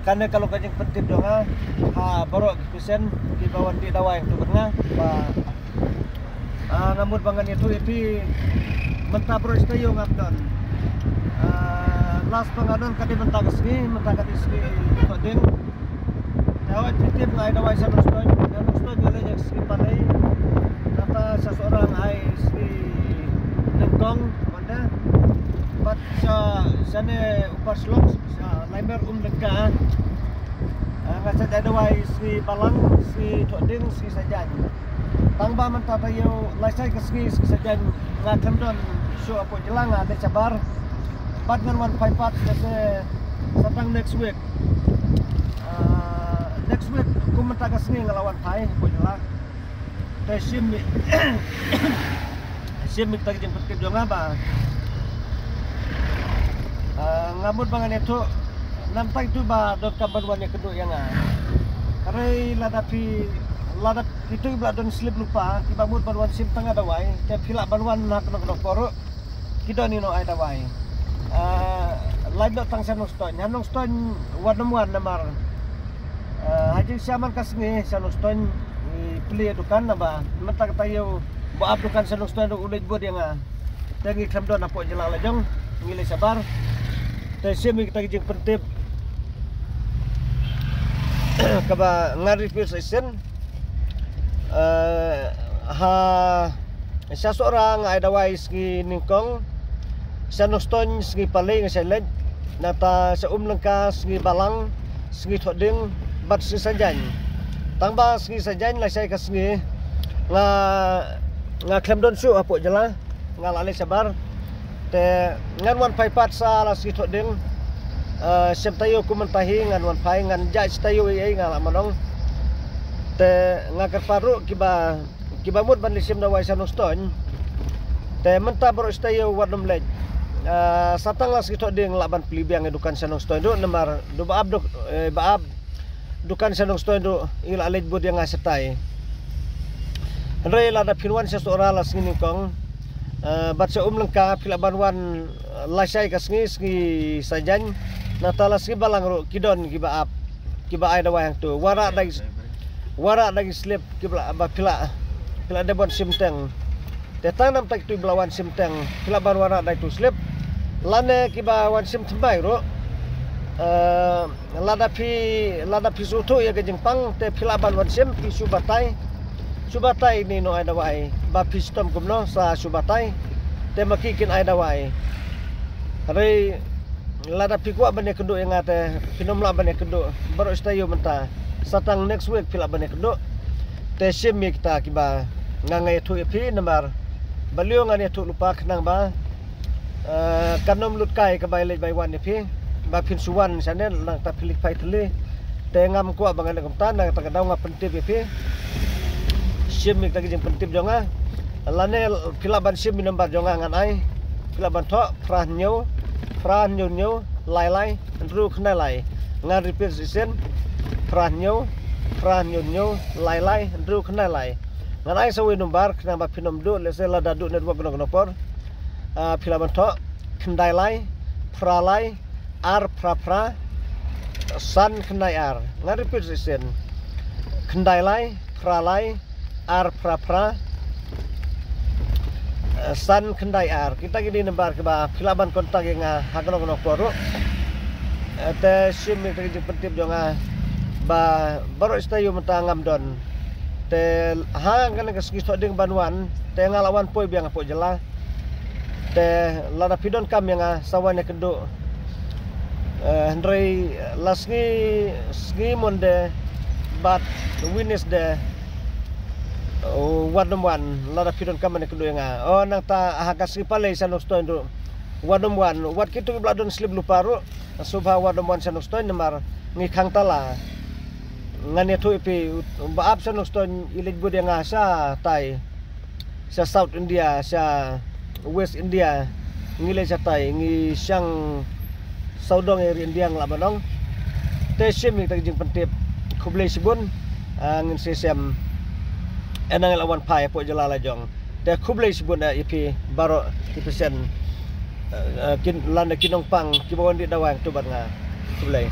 Karena kalau kajing penting dong baru pesen di bawah di dawa yang tu bernga namun bangan itu mentah bro istayo ngapdon las pengadon kadi mentah kesini koding dawa titip ngai dawa isa nustoi gele yang si pandai kata seseorang ai si nengkong mana bat sana upar slok Laimer lega ngasa dadawai si balang si toding si sajan tangba mentah tayo laisai kesgi si sajan ngakam don show apo jelang ada cabar bat ngan 154 kasi satang next week ku mentah kesgi ngelawan pai apo jelang te sim kita jemput ke dong apa ngamut bangan itu nampak itu dot kabarwan yang kedua yang karena ladap itu don slip lupa tiba mut barwan sim tengah dawai te pilak barwan nak nok koru kita nino ai dawai lain dot tang sanong stone warnamuan namar haji siaman kasngi sanong stone pilih dukan naba mentak tayo baab dukan sanong stone ulit buat yang tengi klamdon apo jelang lajong ngilai sabar te sim kita kijing pentip kaba ngari session sa seorang ay dawai ski ningkong sa noston ski paling sa led nata sa umlengka ski balang ski thoding bat si sajan tangba ski sajan la sai kasngi nga klemdon su apo jela ngalale sabar te ngan wan pai pat sa la ski thoding sem tayo kumentahi ngan wan pai ngan judge tayo ai ngala manong te ngakar paru kiba mut ban sim dawai sanong stone te menta bro tayo wadom lej satang las gitu ding laban pilibiang edukan sanong stone do nemar do baab dukan sanong stone do ila lej bod yang ngasetai andre lada pinwan sa seorang las ngini kong bat sa lengkap pila banwan lasai kasngi sajan natala ski balang ro kidon kiba ai dawai yang tu wara dagi slip kibla aba pila debon simteng tetang nam tak tu belawan simteng pila ban wara dai tu slip lane kiba wan sim tembai ro lada pi sutu ya gejeng pang te pila ban wan sim pi subatai ni no ai dawai ba pi stom kumno sa subatai te makikin ai dawai hari lada pi kuat bane keduk yang ate pinomla bane keduk baru istayo mentah satang next week pila bane keduk te sim kita kiba ngangai tu pi nambar baliu ngani tu lupa kenang ba kanom lutkai ke bai lej bai wan pi ba pin suwan sana nang ta pilik pai tele te ngam kuat bangan komtan nang ta kadau ngapentip pi sim kita kijing pentip jonga lane pila ban sim nambar jonga ngan ai pila ban tho Pran nyo lai andru kena lai ngan repeat season pran nyo lai andru kena lai ngan ai sawi numbar kena ba pinom do lese la dadu network gono por pila bantok kendai lai pra lai ar pra san kendai ar ngan repeat season kendai lai pra lai ar pra san kendai ar kita gini nembar ke ba pilaban kontak yang hagono koru te sim kita pentip jonga ba baru istayo mentangam don te hang kan ke segi ding banwan te ngalawan poi biang apo jela te lada pidon kam yang sawane kedu Hendrei lasgi monde bat winis de wadom lada pidon kam ne kedu yang nang ta hakas pale sanok stone do wadom wat kitu bladon slip luparu subha wadom sanok stone nemar ngikang tala ngane tu pi baab sanok stone ilig bod yang sa tai sa South India sa West India ngile sa tai ngi syang saudong eri India nglabanong te sim ta jing pentip kublai sibun ngin sesem enang lawan pai po jalala jong te kublai sibun ipi baro ipesen kin landa kinong pang kibawan di dawang tu bat nga kublai